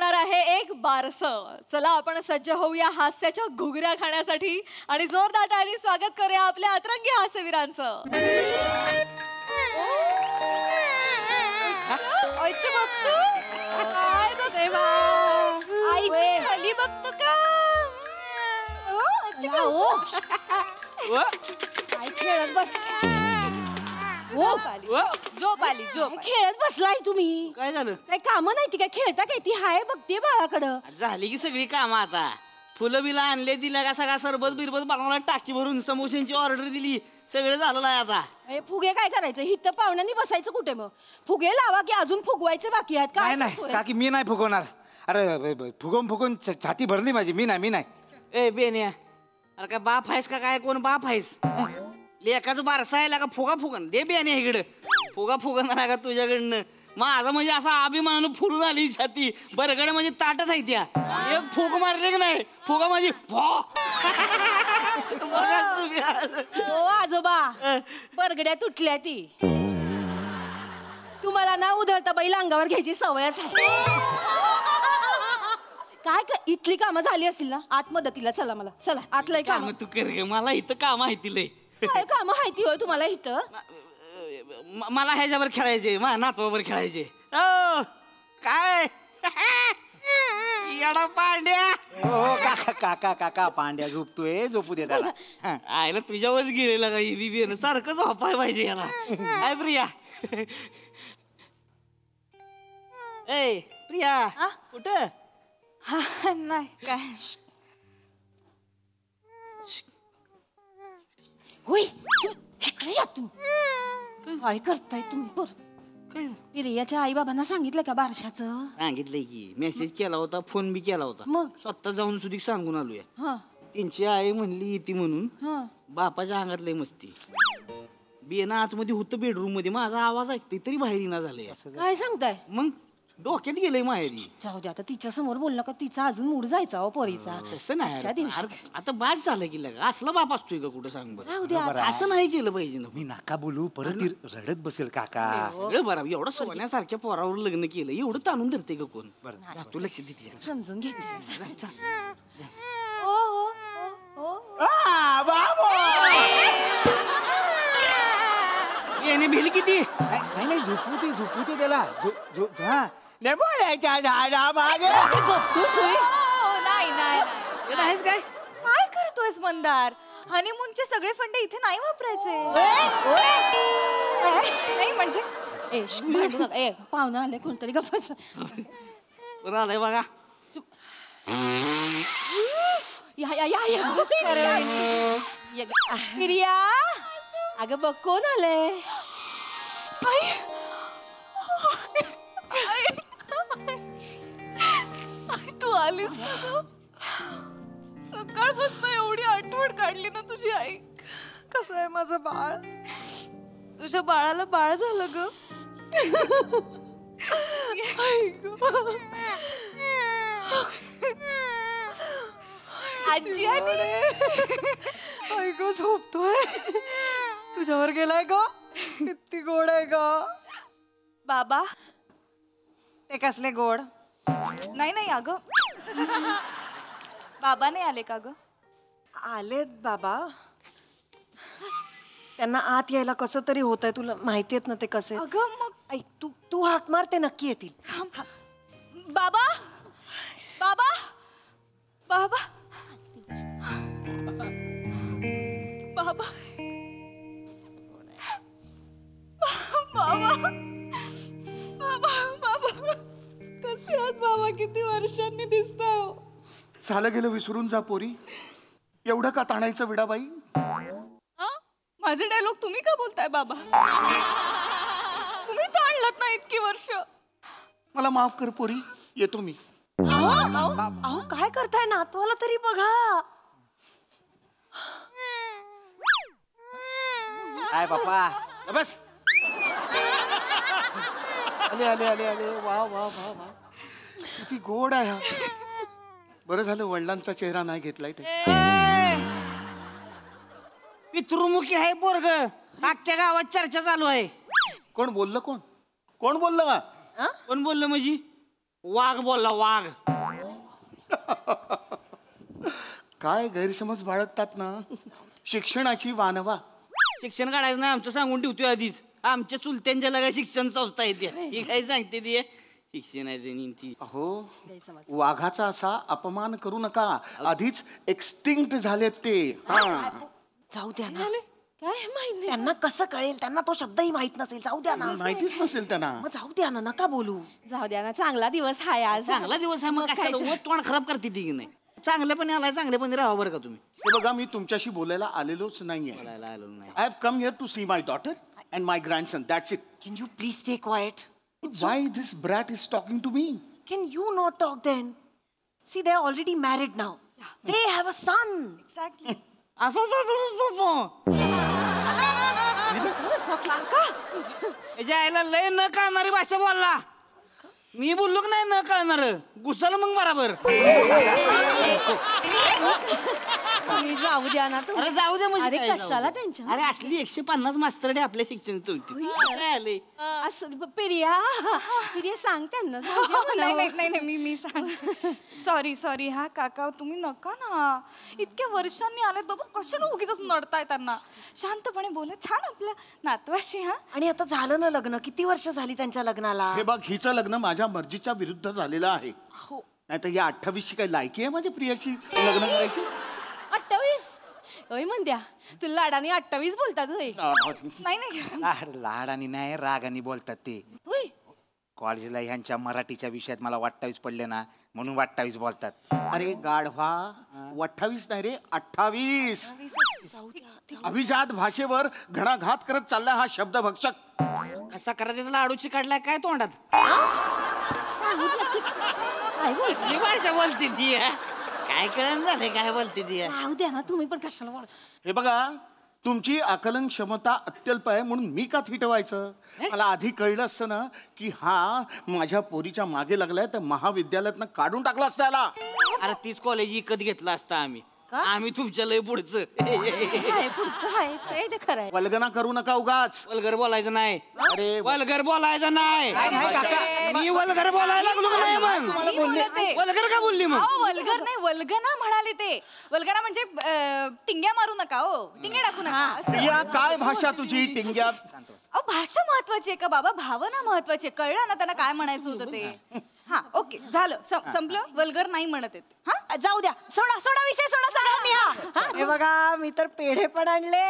होणार आहे एक बारस. चला आपण सज्ज होऊया हास्याच्या घुगऱ्या खाण्यासाठी आणि जोरदार टाळी स्वागत करूया आपल्या अतरंगी हास्यवीरांचं. आईची बघतो काय ग देवा, आईची खाली बघतो का? काय खेळत बस, झोप आली. खेळत बसलाय तुम्ही? काय झालं? काय काम नाही ती काय खेळता काय? ती हाय बघते बाळाकडं. झाली की सगळी कामं आता. फुलं बिला आणले, दिल्या का सगळा सरबत बिरबत बनवला, टाकी भरून समोशांची ऑर्डर दिली, सगळं झालेलं आहे आता. फुगे काय करायचं? हिथं पाहुण्यांनी बसायचं कुठे? मग फुगे लावा की अजून फुगवायचे बाकी आहेत काय? नाही काकी मी नाही फुगवणार. अरे फुगवून छाती भरली माझी. मी नाही. ए बेन्या, अरे काय बाप आहेस का काय? कोण बाप आहेस? लेकाचं बारसा आहे का? फुगन दे बेन्या इकडं. फुगन का तुझ्याकडनं? माझा म्हणजे असा अभिमानानं फुलून आली छाती. बरगड्या म्हणजे ताटच आहे त्या. एक फुग मारले की नाही, फुगा माझी हो आजोबा, बरगड्या तुटल्या ती. तुम्हाला ना उधळता बैल अंगावर घ्यायची सवयच आहे. काय इथली कामं झाली असतील ना? आत मदतीला चला. मला चला आतलं काम तू कर गे. मला इथं काम आहे तिला. काय काम माहिती होय तुम्हाला इथं? मला ह्याच्यावर खेळायचे, माझ्या नातवावर खेळायचे. काय येडा पांड्या. हो काका पांड्या झोपतोय, झोपू दे त्याला. आयला तुझ्यावरच गेलेला काही बिबीन सारखं झोपाय पाहिजे याला. काय प्रिया? ए प्रिया कुठं? नाही काय होय इकडे या तू. काय करताय तुम्ही? प्रियाच्या आई बाबांना सांगितलं का बारशाचं? सांगितलंय की, मेसेज केला होता, फोन बी केला होता. मग स्वतः जाऊन सुधी सांगून आलोय. हा त्यांची आई म्हणली येते म्हणून. बापाच्या अंगात लय मस्ती. बियाणं आतमध्ये होतं बेडरूम मध्ये, माझा आवाज ऐकते तरी बाहेर येणार झालंय. काय सांगताय? मग डोक्यात गेलंय माहेरी. जाऊ दे आता, तिच्या समोर बोललं का तिचा अजून मूड जायचा हो पोरीचा. तसं नाही दिवशी आता बाद झालं की लगा. असला बाप असतोय का कुठं? सांग बरं. जाऊ दे असं नाही केलं पाहिजे ना. मी नका बोलू, परत रडत बसेल काका. सगळं बरं. एवढं सोन्यासारख्या पोरावर लग्न केलं, एवढं ताणून धरते का कोण? बरं तू लक्ष दे तिच्या. समजून घेते. येणे भिल किती? नाही झोपू दे त्याला. नाही काय करतोयस मंदार? हनीमूनचे सगळे फंड इथे नाही वापरायचे. नाही म्हणजे पाहुणा आले कोणतरी गप्पाच. आलंय बघा. प्रिया अगं बघ कोण आलंय. तू आलीस ना. सकाळपासून एवढी आठवण काढली ना तुझी आई. कसं आहे माझं बाळ? तुझ्या बाळाला बाळ झालं ग. आजी ऐक झोपतोय. तुझ्यावर गेलाय ग. किती गोड आहे ग बाबा. ते कसले गोड? नाही अगं. बाबा नाही आले का ग? आलेत बाबा. त्यांना आत यायला कसं तरी होत आहे. तुला माहिती आहेत ना ते कसे. अगं मग ऐक तू हाक मार, ते नक्की येतील. बाबा बाबा बाबा बाबा बाबा बाबा बाबा कसे आहात बाबा? किती वर्षांनी दिसताय हो. झालं गेलं विसरून जा पोरी. एवढं का ताणायचं विडाबाई? माझे डायलॉग तुम्ही का बोलताय बाबा? तुम्ही ताणलत ना इतकी वर्ष. मला माफ कर पोरी, येतो मी. अहो काय करताय? नातवाला तरी बघा. काय बापा बस. आले. वा किती गोड आहे हा. बरं झालं वडिलांचा चेहरा नाही घेतलाय ते. पितृमुखी आहे पोरग. अख्ख्या गावात चर्चा चालू आहे. कोण बोललं? कोण बोललं? कोण बोललं म्हणजे? वाघ बोलला वाघ. काय गैरसमज बाळगतात ना. शिक्षणाची वानवा. शिक्षण काढायचं नाही आमचं सांगून ठेवतोय आधीच. आमच्या चुलत्यांच्या लगा शिक्षण संस्था येते ही काय सांगते ती शिक्षणाची नीती. अहो वाघाचा असा अपमान करू नका. आधीच एक्सटिंक्ट झालेत ते. हा जाऊ द्या ना. काय माहिती त्यांना कसं कळेल, त्यांना तो शब्दही माहित नसेल. जाऊ द्या ना. माहितीच नसेल त्यांना. मग जाऊ द्या ना, नका बोलू. जाऊ द्या ना, चांगला दिवस हाय आज. चांगला दिवस आहे मग कशाला उगाच तोंड खराब करते ती की नाही. चांगल्यापणे आलाय चांगल्यापणे राहा बरं का तुम्ही. हे बघा मी तुमच्याशी बोलायला आलेलोच नाहीये. बोलायला आलो नाही. I have come here to see my daughter and my grandson. That's it. Can you please stay quiet? Why this brat is talking to me? Can you not talk then? See, they are already married now. They have a son. Exactly. याच्या आईला लय न कळणारी भाषा बोलला. मी बोललो की नाही न कळणार घुसल मग बराबर. तुम्ही जाऊ द्या ना अरे जाऊ दे म्हणजे अरे काय जाऊ दे? कशाला त्यांच्या अरे असली 150 मास्तरडे आपल्या शिक्षण चलती. काय आले असं पिरिया सांग त्यांना. जाऊ द्या म्हणावं. नाही मी सांग. सॉरी हा काका तुम्ही नका ना. इतक्या वर्षांनी आलेत बाबा कशाला उगीच नडताय त्यांना. शांतपणे बोला छान आपल्या नातवाशी. हा आणि आता झालं ना लग्न. किती वर्ष झाली त्यांच्या लग्नाला. हे बघ हिचं लग्न माझ्या मर्जीच्या विरुद्ध झालेलं आहे. नाही तर या 28ची काही लायकी आहे माझ्या प्रियाशी लग्न करायची. 28 ओय म्हणत्या तुला लाडाने 28 बोलतात होय. नाही लाड आणि नाही रागाने बोलतात ते. होय कॉलेजला ह्यांच्या मराठीच्या विषयात मला 28 पडले ना म्हणून 28 बोलतात. अरे गाढवा 28 नाही रे 28. अभिजात भाषेवर घणाघात करत चालला हा शब्द भक्षक. कसा करायचा लाडूची काढलाय काय तोंडात. कसली भाषा बोलते ती काय कळण झालंय काय बोलते ती. जाऊ द्या ना तुम्ही पण कशाला बोल. हे बघा तुमची आकलन क्षमता अत्यल्प आहे म्हणून मी का थिटवायचं. मला आधी कळलं असतं ना की हा माझ्या पोरीच्या मागे लागलाय तर महाविद्यालयातनं काढून टाकलं असतं याला. अरे तीच कॉलेज विकत घेतला असता आम्ही. आम्ही तुमच्या लय पुढचं. काय पुढचं आहे ते खरं आहे. वल्गना करू नका उगाच. वल्गर बोलायचं नाही. अरे वल्गर बोलायचं नाही. मी वल्गर बोलायला लागलो का नाही मग. वल्गर का बोलली मग. वल्गर नाही वल्गना म्हणाले ते. वल्गना म्हणजे टिंग्या मारू नका हो. टिंग्या टाकू नका असं. या काय भाषा तुझी टिंग्यात. अहो भाषा महत्वाची आहे का बाबा. भावना महत्वाची आहे. कळलं ना त्यांना काय म्हणायचं होतं ते. हा ओके झालं संपलं. वल्गर नाही म्हणत आहेत. हा जाऊ द्या. सोडा विषय सोडा सगळ्यांनी. हा हे बघा मी तर पेढे पण आणले.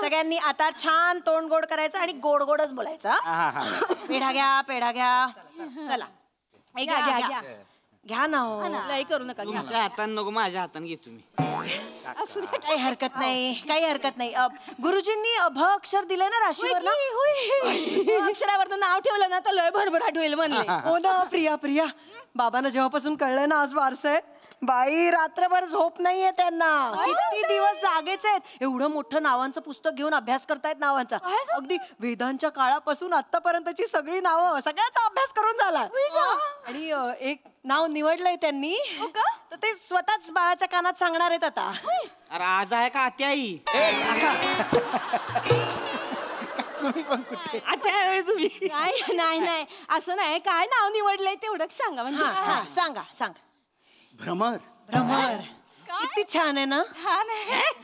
सगळ्यांनी आता छान तोंड गोड करायचं आणि गोड गोडच बोलायचं. पेढा घ्या चला. घ्या घ्या ना हो. लय करू नका घ्या. तुमच्या हाताने नको माझ्या हाताने घे तुम्ही. असू द्या. काही हरकत नाही. गुरुजींनी भ अक्षर दिले ना राशीवर ना. अक्षरावर नाव ठेवलं ना तर लय भरभराट होईल म्हणले. हो ना प्रिया बाबांना जेव्हापासून कळलं ना आज वारस आहे बाई रात्रभर झोप नाहीये त्यांना. किती दिवस जागेच आहेत. एवढं मोठं नावांचं पुस्तक घेऊन अभ्यास करतायत नावांचा. अगदी वेदांच्या काळापासून आतापर्यंतची सगळी नावं सगळ्याचा अभ्यास करून झाला. आणि एक नाव निवडलंय त्यांनी तर ते स्वतःच बाळाच्या कानात सांगणार आहेत आता. अरे आज आहे का आत्याई. तुम्ही पण कुठे. आत्या तुम्ही. नाही असं नाही. काय नाव निवडलंय तेवढं सांगा म्हणजे. सांगा. भ्रमर. किती छान आहे ना.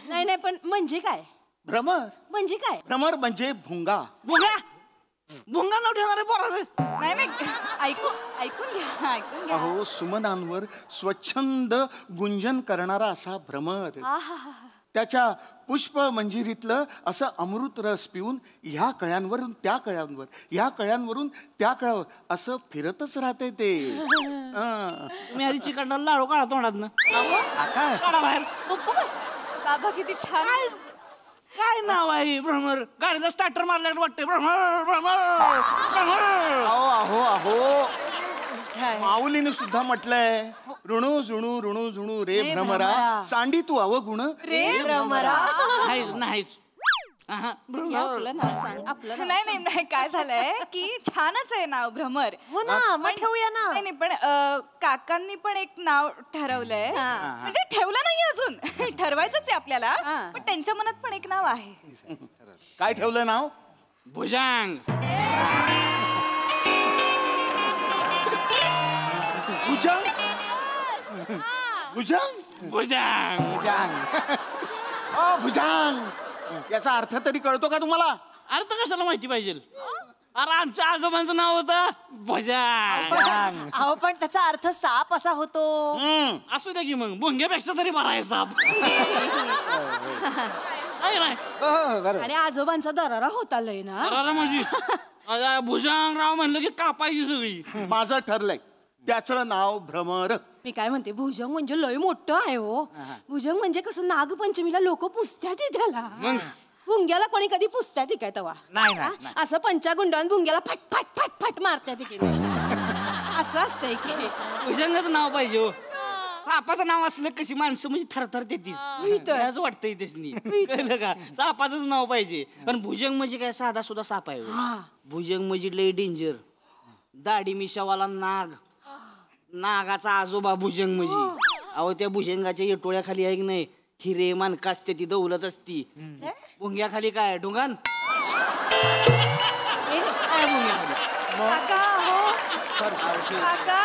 नाही पण म्हणजे काय. भ्रमर म्हणजे भुंगा. भुंगा नाव ठेवणार पोराचं. नाही ऐकून घ्या. अहो सुमनांवर स्वच्छंद गुंजन करणारा असा भ्रमर. त्याच्या पुष्प मंजिरीतलं असं अमृत रस पिऊन ह्या कळ्यांवरून त्या कळ्यांवर ह्या कळ्यांवरून त्या कळ्यावर असं फिरतच राहते ते. मी आधी चिकटला लाडू काढा तोंडात काढा बाहेर. बाबा किती छान. काय नाव आहे भ्रमर. गाडीला स्टार्टर मारल्यावर वाटते भ्रमर. अहो माऊलीने सुद्धा म्हटलंय ऋणू झुणू रे भ्रमरा सांडी तू अवगुण रे भ्रमरा. नाहीच. आपलं नाव सांग. आपलं नाही काय झालंय की छानच आहे नाव भ्रमर. हो ना मग ठेवूया ना. नाही पण काकांनी पण एक नाव ठरवलंय. म्हणजे ठेवलं नाही अजून. ठरवायचंच आहे आपल्याला. पण त्यांच्या मनात पण एक नाव आहे. काय ठेवलं नाव. भुजांग. भुजंग भुजंग भुजंग भुजंग याचा अर्थ तरी कळतो का तुम्हाला? अर्थ कशाला माहिती पाहिजे? अरे आमच्या आजोबांचं नाव होतं भुजंग. अहो पण त्याचा अर्थ साप असा होतो. असू द्या की मग भुंग्यापेक्षा तरी बरा आहे साप. आहे नाही? हो, बरोबर. आणि आजोबांचा दरारा होता लय ना. अरे म्हणजे भुजंगराव म्हणलं की कापायची सगळी. माझं ठरलंय त्याचं नाव भ्रमर. मी काय म्हणते भुजंग म्हणजे लय मोठं आहे हो. भुजंग म्हणजे कसं नागपंचमीला लोक पुसत्यात त्याला. भुंग्याला कोणी कधी पुसत्यात काय तवा? नाही, नाही, हा? असं पंचागुंडावून भुंग्याला फट फट फट फट मारत्यात की असं असतंय की. भुजंगच नाव पाहिजे हो. सापाचं नाव असलं कशी माणसं म्हणजे थरथर तेच वाटतंय त्यासनी. कळलं का? सापाचंच नाव पाहिजे. पण भुजंग म्हणजे काय साधा सुद्धा साप आहे हो. भुजंग म्हणजे लय डेंजर. दाढी मिशावाला नाग. नागाचा आजोबा भुजंग म्हणजे. अहो त्या भुजंगाच्या येटोळ्याखाली आहे की नाही हिरे मानका असते ती दौलत असती. भुंग्याखाली काय ढुंगान काय भुंग्याखाली? काका हो काका.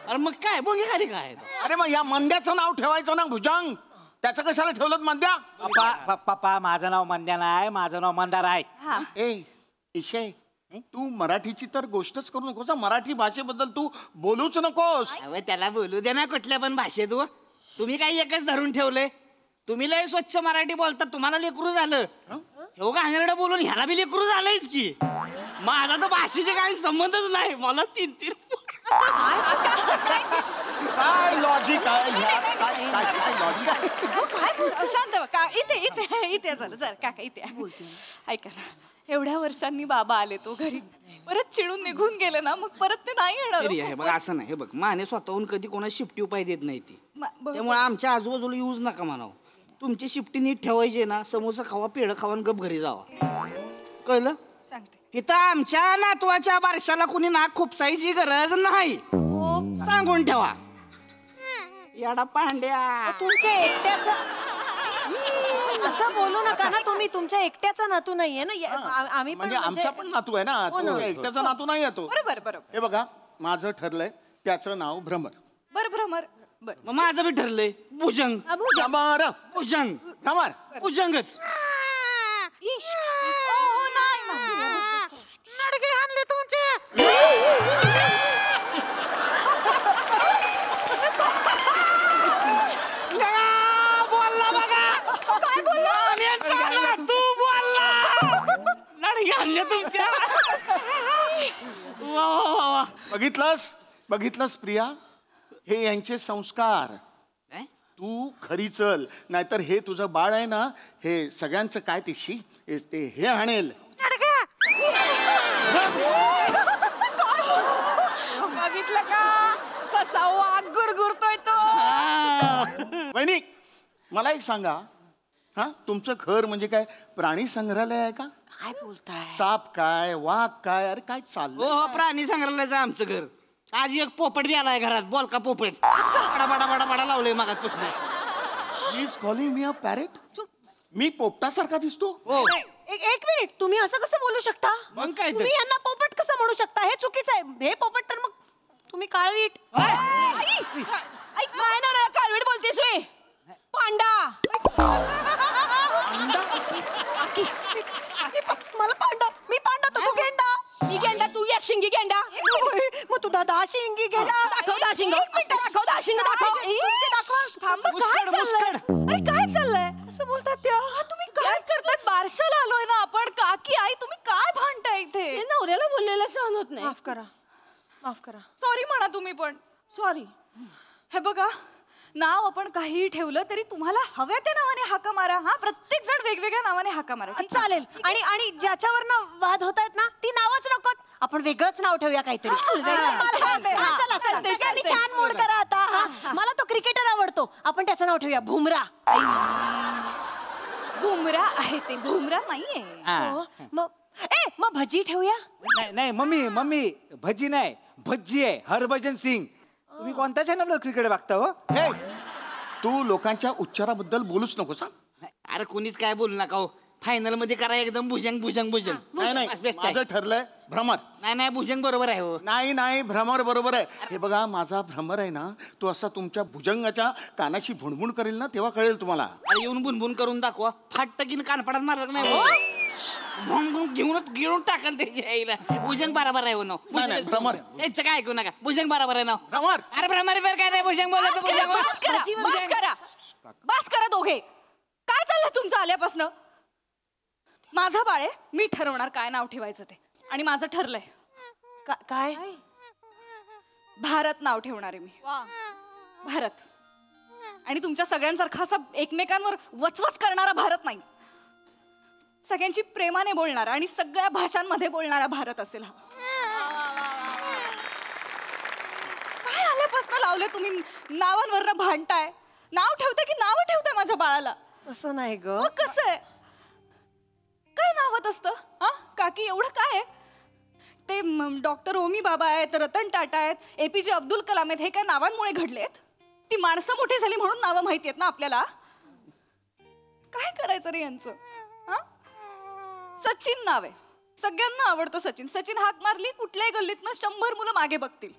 अरे मग काय भुंग्याखाली काय? अरे मग या मंद्याचं नाव ठेवायचं ना भुजंग. त्याचं कशाला ठेवलं मंद्या? पप्पा माझं नाव मंद्या नाही, माझं नाव मंदार आहे. ए ईशे तू मराठीची तर गोष्टच करू नकोस. मराठी भाषेबद्दल तू बोलूच नकोस. अरे त्याला बोलू दे ना कुठल्या पण भाषेत. तुम्ही काही एकच धरून ठेवलंय. तुम्ही लय स्वच्छ मराठी बोलता. तुम्हाला लेकरू झालं. हो का घाणेरडं बोलून ह्याला बी लेकरू झालंयच की. माझा तर भाषेचे काही संबंधच नाही. मला 3-3 काय लॉजिक आहे ह्यात? काय लॉजिक आहे? काय शांत व्हा. का इथे इथे इथे झालं जर काका इथे ऐका ना. एवढ्या वर्षांनी बाबा आले तो घरी. परत चिडून निघून गेले ना मग परत ते नाही येणार. हे बघ असं नाही. हे बघ माने स्वतःहून कधी कोणा शिफ्टी उपाय देत नाही ती. बरोबर. त्यामुळे आमच्या आजूबाजूला यूज नका म्हणावं. तुमची शिफ्टी नीट ठेवायची ना. समोसा खावा पेढं खावा गप घरी जावा. कळलं? सांगते. इथं आमच्या नातवाच्या बारशाला कुणी नाक खुपसायची गरज नाही. सांगून ठेवा. याडा पांड्या तुमच्या एकट्याचं असं बोलू नका ना तुम्ही. तुमच्या एकट्याचा नातू नाहीये ना. आम्ही पण म्हणजे आमचा पण नातू आहे ना. तुमच्या एकट्याचा नातू नाही येतो. बरोबर बरोबर. हे बघा माझं ठरलंय त्याचं नाव भ्रमर. बर भ्रमर. बर मग माझं बी ठरलंय भुजंग. भ्रमर भुजंग भ्रमर भुजंगच. बोलला बघा. काय बोलला? तू बोलला. लडगे आणले तुमच्या. वा वा वा वा. बघितलंस प्रिया? हे यांचे संस्कार. तू खरी चल नाहीतर हे तुझं बाळ आहे ना हे सगळ्यांचं काय ते हे आणेल. बघितलं का कसा वाघ गुरगुरतोय तो. वहिनी मला एक सांगा. हा तुमचं घर म्हणजे काय प्राणी संग्रहालय आहे का? काय बोलताय? साप काय वाघ काय? अरे काय चाललंय? हो प्राणी संग्रहालयाचं आमचं घर. आज एक पोपट बी आलाय घरात. बोल का पोपट. बडा बडा बडा बडा लावलंय मागासपासून. Is calling me a parrot. मी पोपटासारखा दिसतो? हो एक मिनिट. तुम्ही असं कसं बोलू शकता? मग काय तर? तुम्ही यांना पोपट कसं म्हणू शकता? हे चुकीचं आहे. हे पोपट तर मग तुम्ही काळवीट. काय ना कालवेट बोलतेस वे. पांडा. मला पांडा. मी पांडा तर तू गेंडा. ही गेंडा तू एक शिंगी गेंडा. मग तू दहा शिंगी गेंडा. दाखव दहा शिंग. दाखव दहा शिंग दाखव. थांबा. काय चाललंय? अरे काय चाललंय? असं बोलतात त्या. तुम्ही काय करताय? बारशाला आलोय ना आपण. काकी आई तुम्ही काय भांडताय इथे? हे नवऱ्याला बोललेलं सहन होत नाही. माफ करा. माफ करा. सॉरी म्हणा तुम्ही पण. सॉरी. हे बघा नाव आपण काहीही ठेवलं तरी तुम्हाला हव्या त्या नावाने हाका मारा. हा प्रत्येक जण वेगवेगळ्या नावाने हाका मारा. ठीक आहे? चालेल. आणि ज्याच्यावर वाद होत आहेत ना ती नावच नको. आपण वेगळंच नाव ठेवूया काहीतरी. चला त्याच्याने छान मूड करा आता. मला तो क्रिकेटर आवडतो. आपण त्याचं नाव ठेवूया भुमरा. बुमरा आहे ते. भुमरा नाहीये. मग भजी ठेवूया. नाही मम्मी भजी नाही भज्जी आहे. हरभजन सिंग. तुम्ही कोणत्या चॅनलवर क्रिकेट बघता हो? हे तू लोकांच्या उच्चाराबद्दल बोलूच नकोस. अरे कोणीच काय बोलू नका हो. फायनल मध्ये करा एकदम भुजंग भुजंग भुजंग. नाही नाही बेस्ट आहे. माझं ठरलंय भ्रमर. नाही नाही भुजंग बरोबर आहे हो. नाही नाही भ्रमर बरोबर आहे. हे बघा माझा भ्रमर आहे ना तो असा तुमच्या भुजंगाच्या कानाशी भुणभुण करेल ना तेव्हा कळेल तुम्हाला. अरे येऊन बुनबुन करून दाखवा. फाट की कानपडात मारलं नाही हो. भोंग घेऊन टाकल त्याची आईला. भुजंग बरोबर आहे हो नाव. नाही, नाही, भ्रमर. याचं काय ऐकू नका. भुजंग बरोबर आहे नाव. भ्रमर. अरे भ्रमर बरं काय नाही भुजंग बोलत बस करा, बस करा, बस करा. बस करा दोघे. काय चाललंय तुमचं आल्यापासनं? माझा बाळ आहे, मी ठरवणार काय नाव ठेवायचं ते. आणि माझं ठरलंय. काय भारत नाव ठेवणार आहे मी. भारत. आणि तुमच्या सगळ्यांसारखा असा एकमेकांवर वचवच करणारा भारत नाही. सगळ्यांची प्रेमाने बोलणारा आणि सगळ्या भाषांमध्ये बोलणारा भारत असेल हा. काय आल्यापासून लावले तुम्ही नावांवरनं भांडताय? नाव ठेवते की नाव ठेवताय माझ्या बाळाला? तसं नाही ग. मग कसं आहे? काय नावात असतं हा काकी? एवढं काय आहे ते? डॉक्टर ओमी बाबा आहेत, रतन टाटा आहेत, APJ अब्दुल कलाम आहेत. हे काय नावांमुळे घडलेत? ती माणसं मोठी झाली म्हणून नावं माहिती आहेत ना आपल्याला. काय करायचं रे यांचं? हा सचिन नाव आहे, सगळ्यांना आवडतं सचिन. सचिन हाक मारली कुठल्याही गल्लीतनं 100 मुलं मागे बघतील.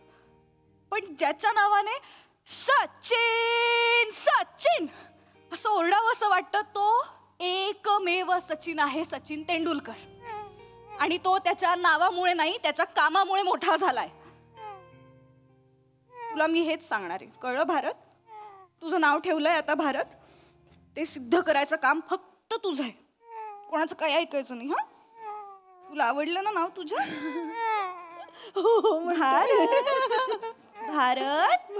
पण ज्याच्या नावाने सचिन सचिन असं ओरडावं असं वाटतं तो एकमेव सचिन आहे, सचिन तेंडुलकर. आणि तो त्याच्या नावामुळे नाही त्याच्या कामामुळे मोठा झालाय. तुला मी हेच सांगणार आहे, कळलं भारत? तुझं नाव ठेवलंय आता भारत, ते सिद्ध करायचं काम फक्त तुझं आहे. कोणाचं काय ऐकायचं नाही. हा तुला आवडलं ना नाव तुझं? भारत भारत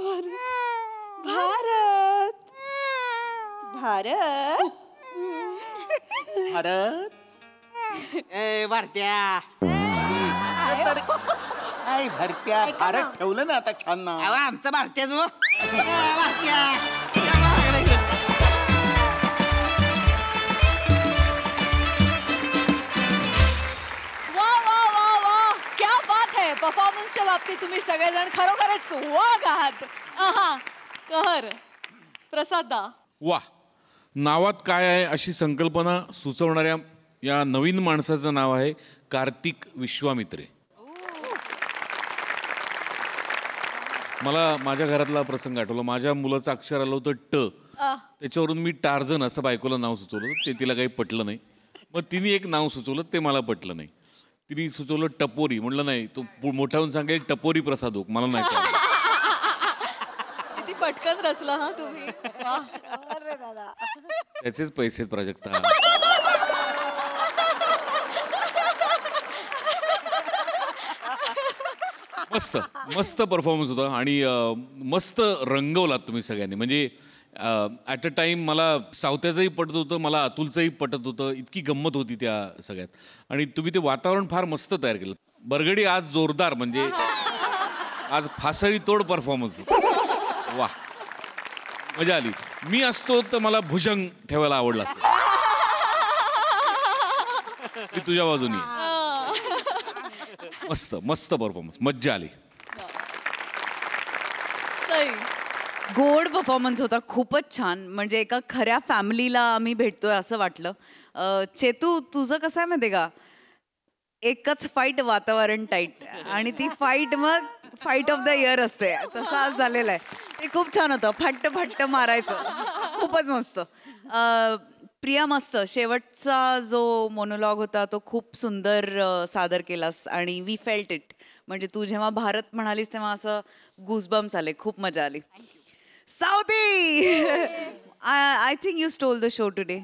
भारत भारत भारत. ए भारत्या. काय भरत्या भारत ठेवलं ना आता छान नाव. अहो, आमचं भारत्याच हो. भारत्या. वा वा वा वा क्या बात है. परफॉर्मन्सच्या बाबतीत तुम्ही सगळेजण खरोखरच वाघ आहात. आहा कहर. प्रसादा. वा. नावात काय आहे अशी संकल्पना सुचवणाऱ्या या नवीन माणसाचं नाव आहे कार्तिक विश्वामित्रे. मला माझ्या घरातला प्रसंग आठवला. माझ्या मुलाचं अक्षर आलं होतं ट. त्याच्यावरून मी टार्झन असं बायकोला नाव सुचवलं. ते तिला काही पटलं नाही. मग तिने एक नाव सुचवलं, ते मला पटलं नाही. तिने सुचवलं टपोरी. म्हणलं नाही, तो मोठा होऊन सांगेल टपोरी प्रसाद ओक. मला नाही कळलं. किती पटकन रचला हा तुम्ही. वा. त्याचेच पैसे आहेत प्राजक्ता. मस्त मस्त परफॉर्मन्स होता आणि मस्त रंगवलात तुम्ही सगळ्यांनी. म्हणजे ॲट अ टाइम मला सावत्याचंही पटत होतं, मला अतुलचंही पटत होतं. इतकी गंमत होती त्या सगळ्यात. आणि तुम्ही ते वातावरण फार मस्त तयार केलं. बरगडी आज जोरदार, म्हणजे आज फासळी तोड परफॉर्मन्स. वा मजा आली. मी असतो तर मला भुजंग ठेवायला आवडलं असतं. मी तुझ्या बाजूनी. मस्त मस्त परफॉर्मन्स, मज्जा आली. गोड परफॉर्मन्स होता, खूपच छान. म्हणजे एका खऱ्या फॅमिलीला आम्ही भेटतोय असं वाटलं. चेतू तुझं कसं आहे माहिती का, एकच फाईट वातावरण टाईट आणि ती फाईट मग फाईट ऑफ द इयर असते, तसं आज झालेलं आहे. ते खूप छान होतं, फट्ट फट्ट मारायचं, खूपच मस्त. प्रिया मस्त, शेवटचा जो मोनोलॉग होता तो खूप सुंदर सादर केलास आणि वी फेल्ट इट. म्हणजे तू जेव्हा भारत म्हणालीस तेव्हा असं गुजबम्स आले, खूप मजा आली. Savati, I think you stole the show today.